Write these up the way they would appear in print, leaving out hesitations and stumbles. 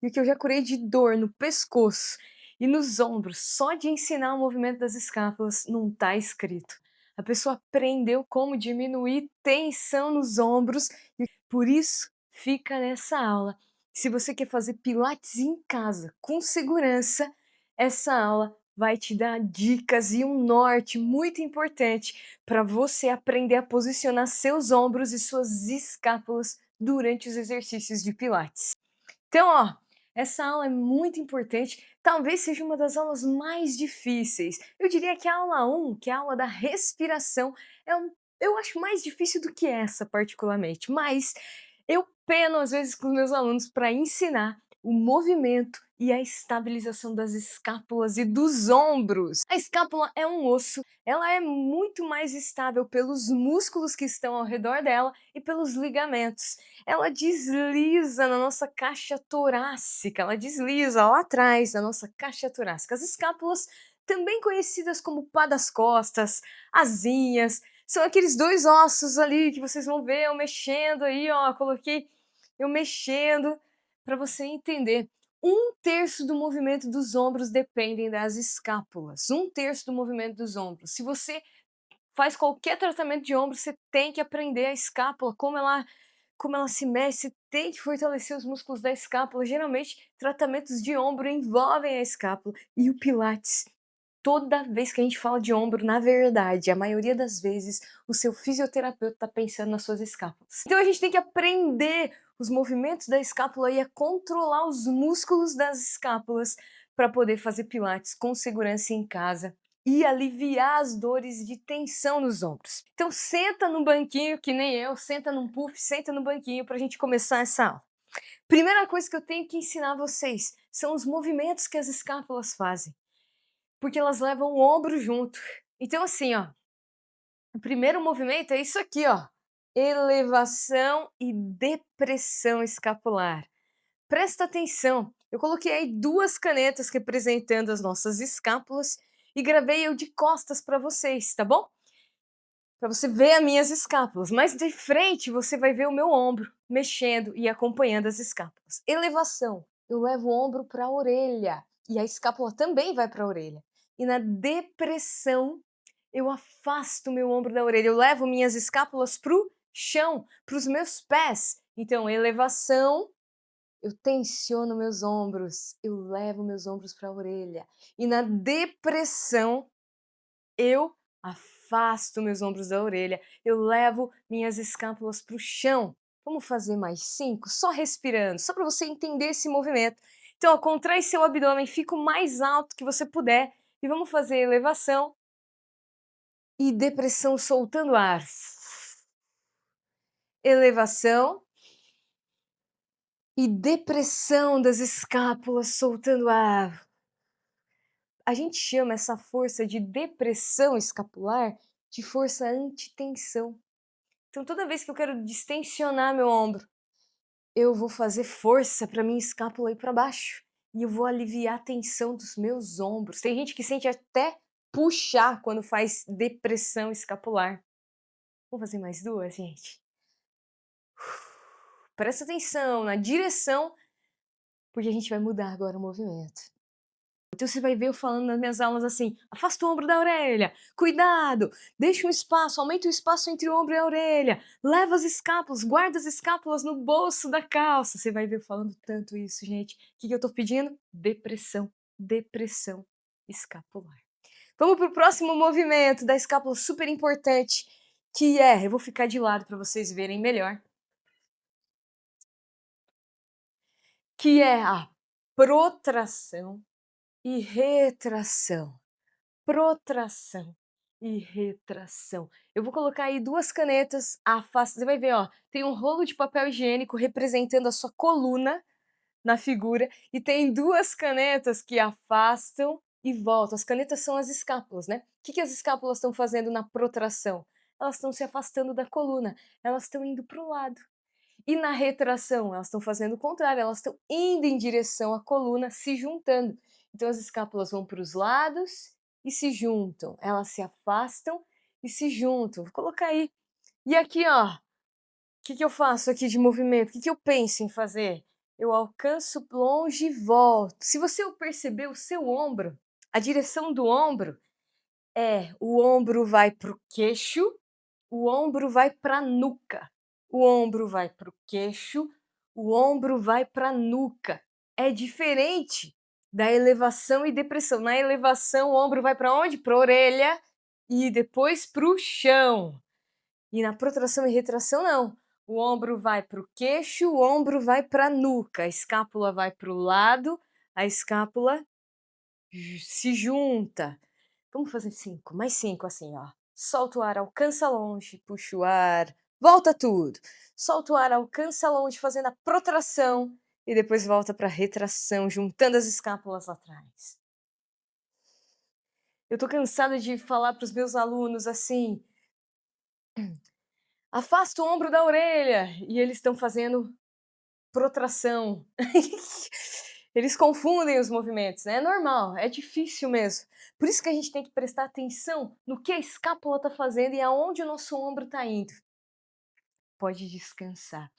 e o que eu já curei de dor no pescoço e nos ombros, só de ensinar o movimento das escápulas, não está escrito. A pessoa aprendeu como diminuir tensão nos ombros e por isso fica nessa aula. Se você quer fazer pilates em casa com segurança, essa aula vai te dar dicas e um norte muito importante para você aprender a posicionar seus ombros e suas escápulas durante os exercícios de pilates. Então, ó, essa aula é muito importante, talvez seja uma das aulas mais difíceis. Eu diria que a aula 1, que é a aula da respiração, eu acho mais difícil do que essa particularmente, mas eu peno às vezes com os meus alunos para ensinar o movimento e a estabilização das escápulas e dos ombros. A escápula é um osso, ela é muito mais estável pelos músculos que estão ao redor dela e pelos ligamentos. Ela desliza na nossa caixa torácica, ela desliza lá atrás da nossa caixa torácica. As escápulas, também conhecidas como pá das costas, asinhas, são aqueles dois ossos ali que vocês vão ver eu mexendo aí, ó, coloquei eu mexendo para você entender. 1/3 do movimento dos ombros dependem das escápulas. 1/3 do movimento dos ombros. Se você faz qualquer tratamento de ombro, você tem que aprender a escápula, como ela se mexe, você tem que fortalecer os músculos da escápula. Geralmente, tratamentos de ombro envolvem a escápula e o pilates. Toda vez que a gente fala de ombro, na verdade, a maioria das vezes, o seu fisioterapeuta está pensando nas suas escápulas. Então a gente tem que aprender os movimentos da escápula e a controlar os músculos das escápulas para poder fazer pilates com segurança em casa e aliviar as dores de tensão nos ombros. Então senta no banquinho, que nem eu, senta num puff, senta no banquinho para a gente começar essa aula. Primeira coisa que eu tenho que ensinar vocês são os movimentos que as escápulas fazem, porque elas levam o ombro junto. Então assim, ó, o primeiro movimento é isso aqui, ó, elevação e depressão escapular. Presta atenção, eu coloquei aí 2 canetas representando as nossas escápulas e gravei eu de costas para vocês, tá bom? Para você ver as minhas escápulas, mas de frente você vai ver o meu ombro mexendo e acompanhando as escápulas. Elevação, eu levo o ombro para a orelha e a escápula também vai para a orelha. E na depressão, eu afasto o meu ombro da orelha, eu levo minhas escápulas para o chão, para os meus pés. Então, elevação, eu tensiono meus ombros, eu levo meus ombros para a orelha. E na depressão, eu afasto meus ombros da orelha, eu levo minhas escápulas para o chão. Vamos fazer mais 5? Só respirando, só para você entender esse movimento. Então, ó, contrai seu abdômen, fica o mais alto que você puder e vamos fazer elevação e depressão soltando ar. Elevação e depressão das escápulas soltando ar. A gente chama essa força de depressão escapular de força antitensão. Então, toda vez que eu quero distensionar meu ombro, eu vou fazer força para minha escápula ir para baixo e eu vou aliviar a tensão dos meus ombros. Tem gente que sente até puxar quando faz depressão escapular. Vamos fazer mais 2, gente? Presta atenção na direção, porque a gente vai mudar agora o movimento. Então você vai ver eu falando nas minhas aulas assim: afasta o ombro da orelha, cuidado, deixa um espaço, aumenta o espaço entre o ombro e a orelha, leva as escápulas, guarda as escápulas no bolso da calça. Você vai ver eu falando tanto isso, gente. O que que eu tô pedindo? Depressão, depressão escapular. Vamos pro próximo movimento da escápula super importante, que é, eu vou ficar de lado para vocês verem melhor, que é a protração e retração. Protração e retração. Eu vou colocar aí 2 canetas, afasta, você vai ver, ó, tem um rolo de papel higiênico representando a sua coluna na figura e tem 2 canetas que afastam e voltam. As canetas são as escápulas, né. O que que as escápulas estão fazendo na protração? Elas estão se afastando da coluna, elas estão indo para o lado. E na retração, elas estão fazendo o contrário, elas estão indo em direção à coluna, se juntando. Então as escápulas vão para os lados e se juntam, elas se afastam e se juntam. Vou colocar aí. E aqui, ó, o que que eu faço aqui de movimento? O que que eu penso em fazer? eu alcanço longe e volto. Se você perceber o seu ombro, a direção do ombro o ombro vai para o queixo, o ombro vai para a nuca. O ombro vai para o queixo, o ombro vai para a nuca. É diferente da elevação e depressão. Na elevação, o ombro vai para onde? Para a orelha e depois para o chão. E na protração e retração, não. O ombro vai para o queixo, o ombro vai para a nuca. A escápula vai para o lado, a escápula se junta. Vamos fazer 5, mais 5 assim, ó. Solta o ar, alcança longe, puxa o ar, volta tudo. Solta o ar, alcança longe, fazendo a protração e depois volta para retração, juntando as escápulas lá atrás. Eu tô cansada de falar para os meus alunos assim: afasta o ombro da orelha, e eles estão fazendo protração. Eles confundem os movimentos, né? É normal, é difícil mesmo. Por isso que a gente tem que prestar atenção no que a escápula está fazendo e aonde o nosso ombro está indo. Pode descansar.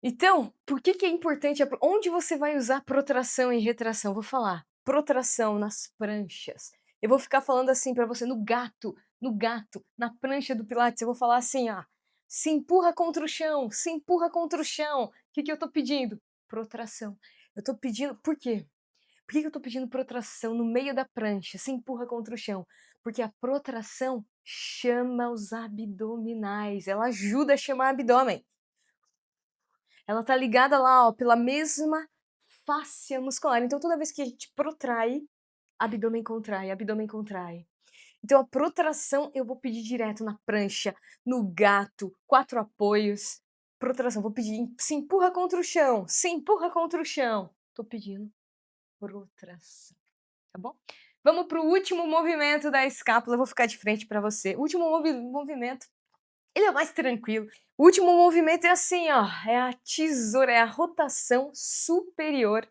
Então, por que é importante? Onde você vai usar protração e retração? Vou falar. Protração nas pranchas. Eu vou ficar falando assim para você no gato, na prancha do Pilates. Eu vou falar assim, ó. Se empurra contra o chão, se empurra contra o chão. O que eu tô pedindo? Protração. Eu tô pedindo. Por quê? Por que eu tô pedindo protração no meio da prancha? Se empurra contra o chão. Porque a protração chama os abdominais. Ela ajuda a chamar abdômen. Ela tá ligada lá, ó, pela mesma fáscia muscular. Então, toda vez que a gente protrai, abdômen contrai, abdômen contrai. Então, a protração eu vou pedir direto na prancha, no gato, 4 apoios. Protração, vou pedir, se empurra contra o chão, se empurra contra o chão. Tô pedindo protração, tá bom? Vamos pro último movimento da escápula, eu vou ficar de frente para você. O último movimento, ele é o mais tranquilo. O último movimento é assim, ó, é a tesoura, é a rotação superior,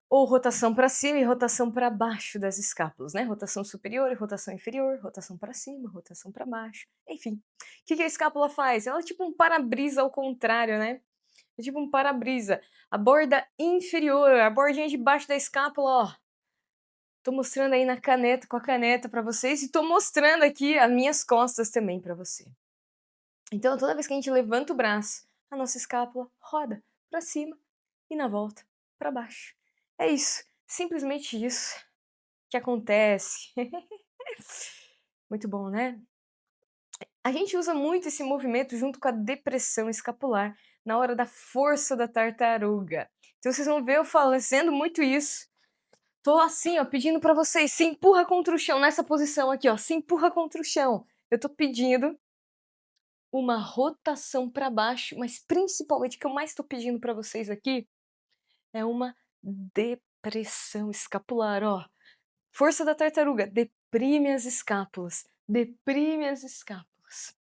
ou rotação para cima e rotação para baixo das escápulas, né? Rotação superior e rotação inferior, rotação para cima, rotação para baixo, enfim. O que a escápula faz? Ela é tipo um para-brisa ao contrário, né? É tipo um para-brisa. A borda inferior, a bordinha de baixo da escápula, ó. Tô mostrando aí na caneta, com a caneta para vocês, e tô mostrando aqui as minhas costas também para você. Então, toda vez que a gente levanta o braço, a nossa escápula roda para cima e na volta para baixo. É isso, simplesmente isso que acontece. Muito bom, né? A gente usa muito esse movimento junto com a depressão escapular na hora da força da tartaruga. Então vocês vão ver eu fazendo muito isso. Tô assim, ó, pedindo para vocês, se empurra contra o chão, nessa posição aqui, ó, se empurra contra o chão. Eu tô pedindo uma rotação para baixo, mas principalmente o que eu mais estou pedindo para vocês aqui é uma depressão escapular, ó. Força da tartaruga, deprime as escápulas, deprime as escápulas.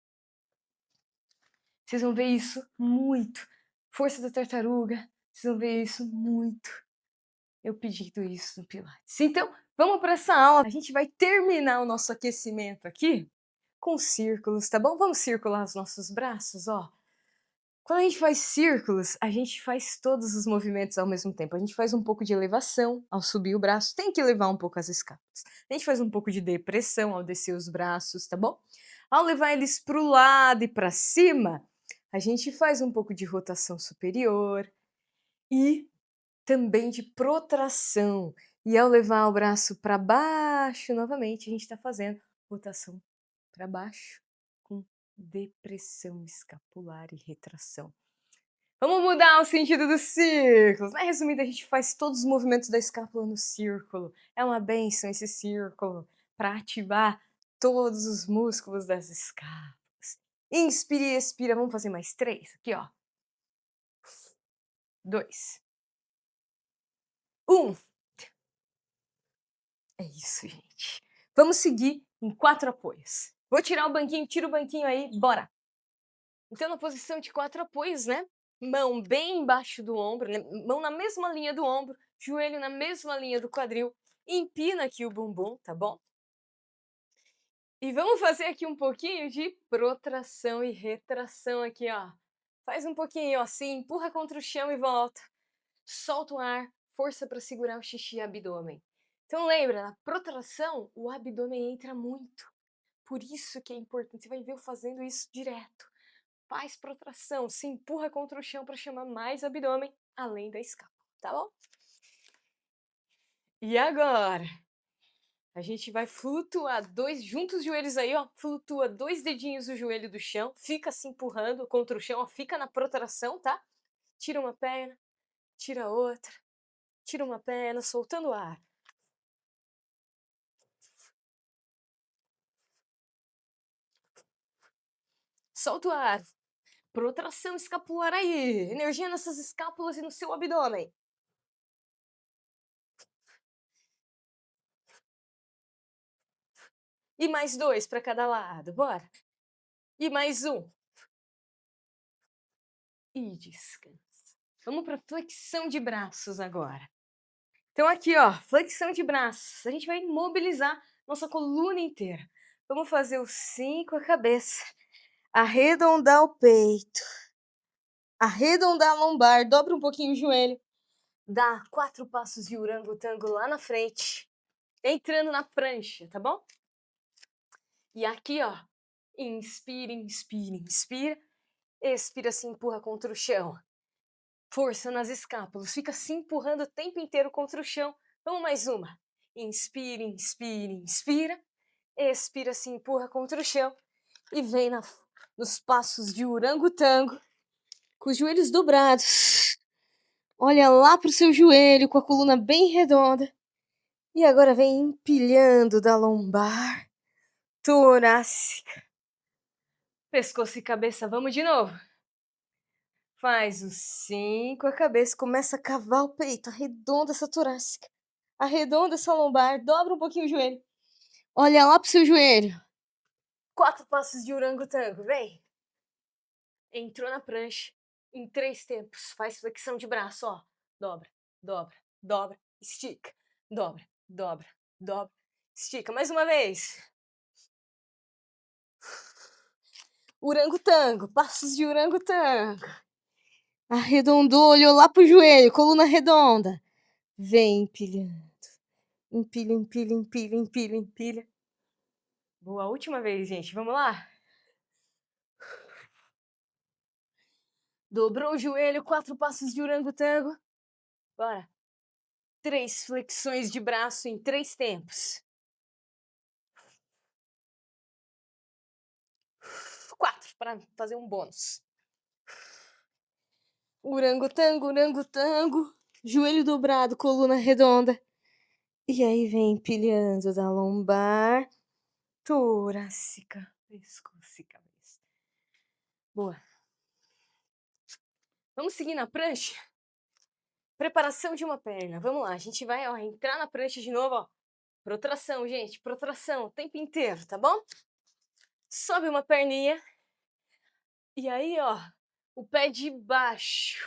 Vocês vão ver isso muito. Força da tartaruga, vocês vão ver isso muito. Eu pedindo isso no Pilates. Então, vamos para essa aula. A gente vai terminar o nosso aquecimento aqui com círculos, tá bom? Vamos circular os nossos braços, ó. Quando a gente faz círculos, a gente faz todos os movimentos ao mesmo tempo. A gente faz um pouco de elevação ao subir o braço, tem que elevar um pouco as escápulas. A gente faz um pouco de depressão ao descer os braços, tá bom? Ao levar eles para o lado e para cima, a gente faz um pouco de rotação superior e também de protração. E ao levar o braço para baixo novamente, a gente está fazendo rotação para baixo com depressão escapular e retração. Vamos mudar o sentido dos círculos, né? Resumindo, a gente faz todos os movimentos da escápula no círculo. É uma benção esse círculo para ativar todos os músculos das escápulas. Inspira e expira. Vamos fazer mais 3 aqui, ó. 2. 1. É isso, gente. Vamos seguir em 4 apoios. Vou tirar o banquinho, tira o banquinho aí, bora! Então, na posição de 4 apoios, né? Mão bem embaixo do ombro, né? Mão na mesma linha do ombro, joelho na mesma linha do quadril. Empina aqui o bumbum, tá bom? E vamos fazer aqui um pouquinho de protração e retração aqui, ó. Faz um pouquinho assim, empurra contra o chão e volta. Solta o ar, força para segurar o xixi e abdômen. Então lembra, na protração o abdômen entra muito. Por isso que é importante, você vai ver eu fazendo isso direto. Faz protração, se empurra contra o chão para chamar mais abdômen, além da escápula, tá bom? E agora? A gente vai flutuar junta os joelhos aí, ó, flutua 2 dedinhos o joelho do chão, fica se empurrando contra o chão, ó, fica na protração, tá? Tira uma perna, tira outra, tira uma perna, soltando o ar. Solta o ar. Protração escapular aí, energia nessas escápulas e no seu abdômen. E mais 2 para cada lado, bora. E mais 1. E descansa. Vamos para flexão de braços agora. Então aqui, ó, flexão de braços. A gente vai mobilizar nossa coluna inteira. Vamos fazer o 5 a cabeça. Arredondar o peito. Arredondar a lombar, dobra um pouquinho o joelho. Dá 4 passos de orangotango lá na frente. Entrando na prancha, tá bom? E aqui, ó, inspira, inspira, inspira. Expira, se empurra contra o chão. Força nas escápulas, fica se empurrando o tempo inteiro contra o chão. Vamos mais uma. Inspira, inspira, inspira. Expira, se empurra contra o chão. E vem nos passos de orangotango, com os joelhos dobrados. Olha lá pro seu joelho, com a coluna bem redonda. E agora vem empilhando da lombar, torácica, pescoço e cabeça. Vamos de novo. Faz o 5 a cabeça, começa a cavar o peito, arredonda essa torácica, arredonda essa lombar, dobra um pouquinho o joelho. Olha lá pro seu joelho. 4 passos de orangotango, vem. Entrou na prancha, em 3 tempos, faz flexão de braço, ó. Dobra, dobra, dobra, estica, dobra, dobra, dobra, estica. Mais uma vez. Orangotango, passos de orangotango. Arredondou, olhou lá pro joelho, coluna redonda. Vem empilhando. Empilha, empilha, empilha, empilha, empilha. Boa, última vez, gente. Vamos lá? Dobrou o joelho, 4 passos de orangotango. Bora. 3 flexões de braço em 3 tempos. 4 para fazer um bônus. Orangotango, orangotango. Joelho dobrado, coluna redonda. E aí vem empilhando da lombar, torácica, pescoço e cabeça. Boa. Vamos seguir na prancha? Preparação de uma perna. Vamos lá, a gente vai, ó, entrar na prancha de novo, ó. Protração, gente, protração o tempo inteiro, tá bom? Sobe uma perninha. E aí, ó, o pé de baixo.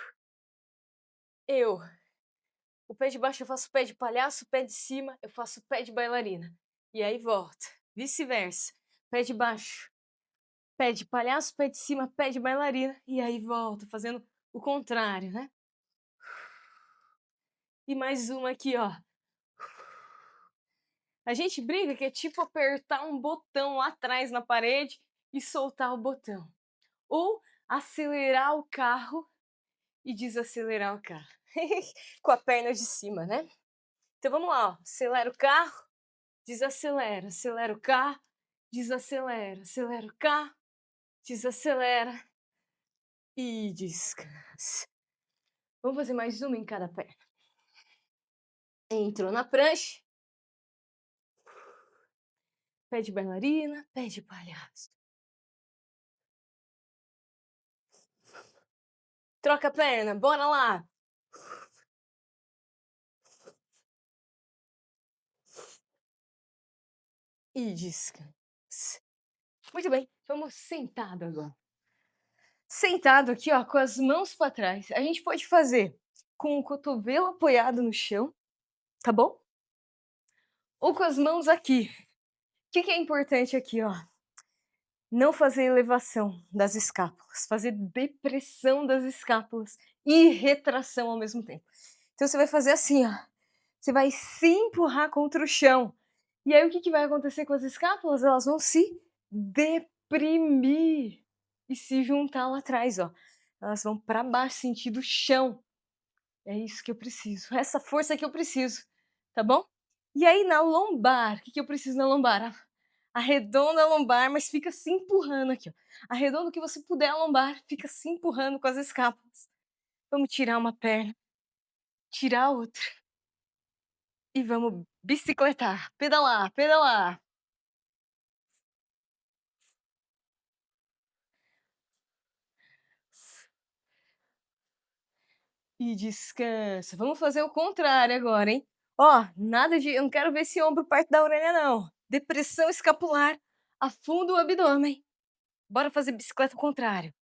O pé de baixo eu faço pé de palhaço, o pé de cima eu faço pé de bailarina. E aí volta. Vice-versa. Pé de baixo, pé de palhaço, pé de cima, pé de bailarina. E aí volta, fazendo o contrário, né? E mais uma aqui, ó. A gente brinca que é tipo apertar um botão lá atrás na parede e soltar o botão. Ou acelerar o carro e desacelerar o carro. Com a perna de cima, né? Então vamos lá, ó. Acelera o carro, desacelera, acelera o carro, desacelera, acelera o carro, desacelera e descansa. Vamos fazer mais uma em cada perna. Entrou na prancha. Pé de bailarina, pé de palhaço. Troca a perna, bora lá. E descansa. Muito bem, vamos sentado agora. Sentado aqui, ó, com as mãos para trás. A gente pode fazer com o cotovelo apoiado no chão, tá bom? Ou com as mãos aqui. O que é importante aqui, ó? não fazer elevação das escápulas, fazer depressão das escápulas e retração ao mesmo tempo. Então você vai fazer assim, ó, você vai se empurrar contra o chão. E aí o que vai acontecer com as escápulas? Elas vão se deprimir e se juntar lá atrás, ó. Elas vão para baixo, sentido chão. É isso que eu preciso, essa força que eu preciso, tá bom? E aí na lombar, o que eu preciso na lombar? Arredonda a lombar, mas fica se empurrando aqui, ó. Arredonda o que você puder a lombar, fica se empurrando com as escápulas. Vamos tirar uma perna, tirar a outra e vamos bicicletar, pedalar, pedalar. E descansa. Vamos fazer o contrário agora, hein? Ó, nada de eu não quero ver esse ombro perto da orelha não. Depressão escapular, afunda o abdômen. Bora fazer bicicleta ao contrário.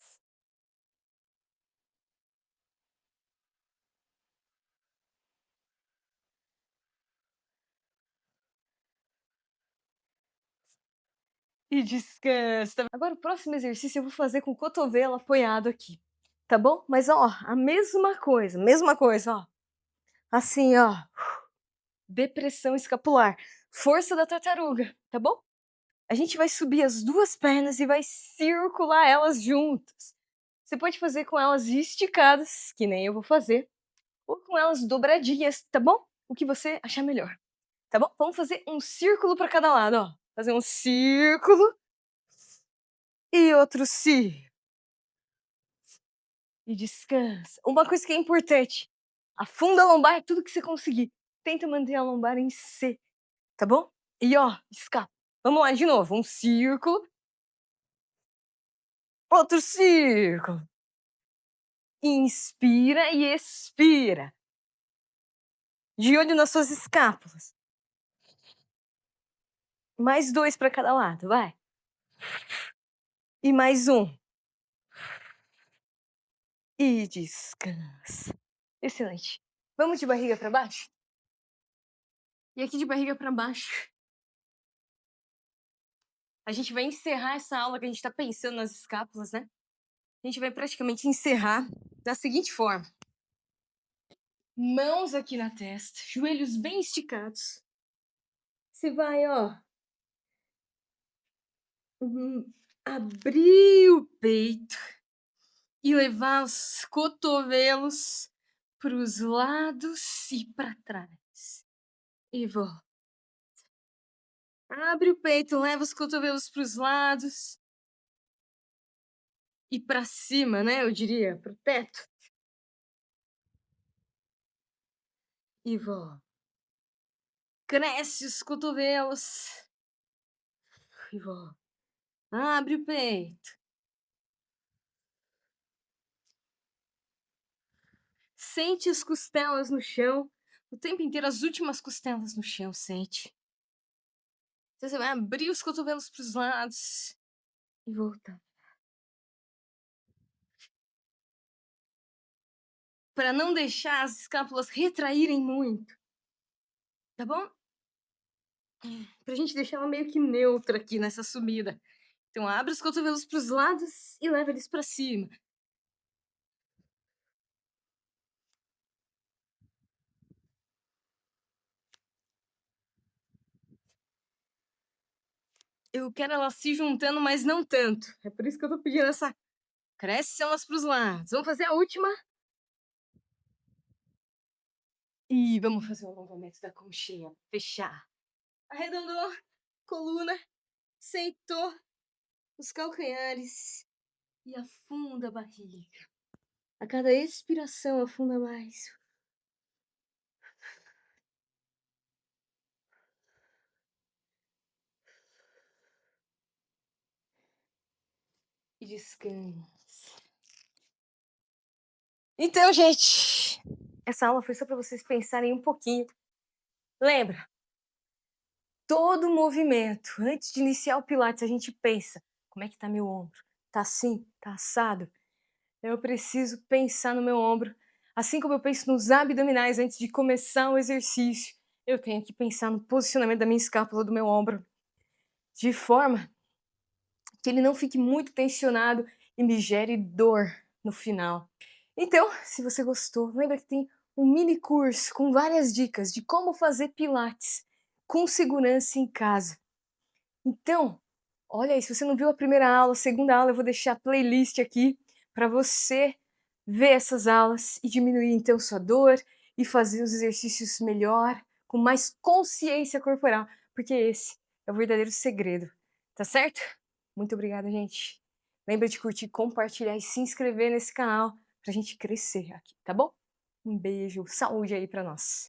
E descansa. Agora o próximo exercício eu vou fazer com o cotovelo apoiado aqui, tá bom? Mas ó, a mesma coisa, ó. Assim, ó. Depressão escapular, força da tartaruga, tá bom? A gente vai subir as duas pernas e vai circular elas juntas. Você pode fazer com elas esticadas, que nem eu vou fazer, ou com elas dobradinhas, tá bom? O que você achar melhor, tá bom? Vamos fazer um círculo para cada lado, ó. Fazer um círculo e outro círculo. E descansa. Uma coisa que é importante, afunda a lombar tudo que você conseguir. Tenta manter a lombar em C, tá bom? E ó, escapa. Vamos lá de novo, um círculo, outro círculo. Inspira e expira. De olho nas suas escápulas. Mais 2 para cada lado, vai. E mais um. E descansa. Excelente. Vamos de barriga para baixo? E aqui de barriga para baixo, a gente vai encerrar essa aula que a gente está pensando nas escápulas, né? A gente vai praticamente encerrar da seguinte forma. Mãos aqui na testa, joelhos bem esticados. Você vai, ó, abrir o peito e levar os cotovelos para os lados e para trás. E volta. Abre o peito, leva os cotovelos para os lados e para cima, né? Eu diria, para o teto. E volta. Cresce os cotovelos e volta. Abre o peito. Sente as costelas no chão. O tempo inteiro, as últimas costelas no chão, sente. Então você vai abrir os cotovelos para os lados e voltar. Para não deixar as escápulas retraírem muito. Tá bom? Pra gente deixar ela meio que neutra aqui nessa subida. Então abre os cotovelos para os lados e leva eles para cima. Eu quero elas se juntando, mas não tanto. É por isso que eu tô pedindo essa. Cresce elas para os lados. Vamos fazer a última. E vamos fazer o alongamento da conchinha. Fechar. Arredondou. Coluna. Sentou. Os calcanhares. E afunda a barriga. A cada expiração, afunda mais. E descansa. Então, gente, essa aula foi só para vocês pensarem um pouquinho. Lembra? Todo movimento, antes de iniciar o Pilates, a gente pensa: como é que tá meu ombro? Tá assim? Tá assado? Eu preciso pensar no meu ombro. Assim como eu penso nos abdominais antes de começar o exercício, eu tenho que pensar no posicionamento da minha escápula do meu ombro. De forma que ele não fique muito tensionado e me gere dor no final. Então, se você gostou, lembra que tem um mini curso com várias dicas de como fazer pilates com segurança em casa. Então, olha aí, se você não viu a primeira aula, a segunda aula, eu vou deixar a playlist aqui para você ver essas aulas e diminuir então sua dor e fazer os exercícios melhor, com mais consciência corporal, porque esse é o verdadeiro segredo, tá certo? Muito obrigada, gente. Lembra de curtir, compartilhar e se inscrever nesse canal pra gente crescer aqui, tá bom? Um beijo, saúde aí pra nós.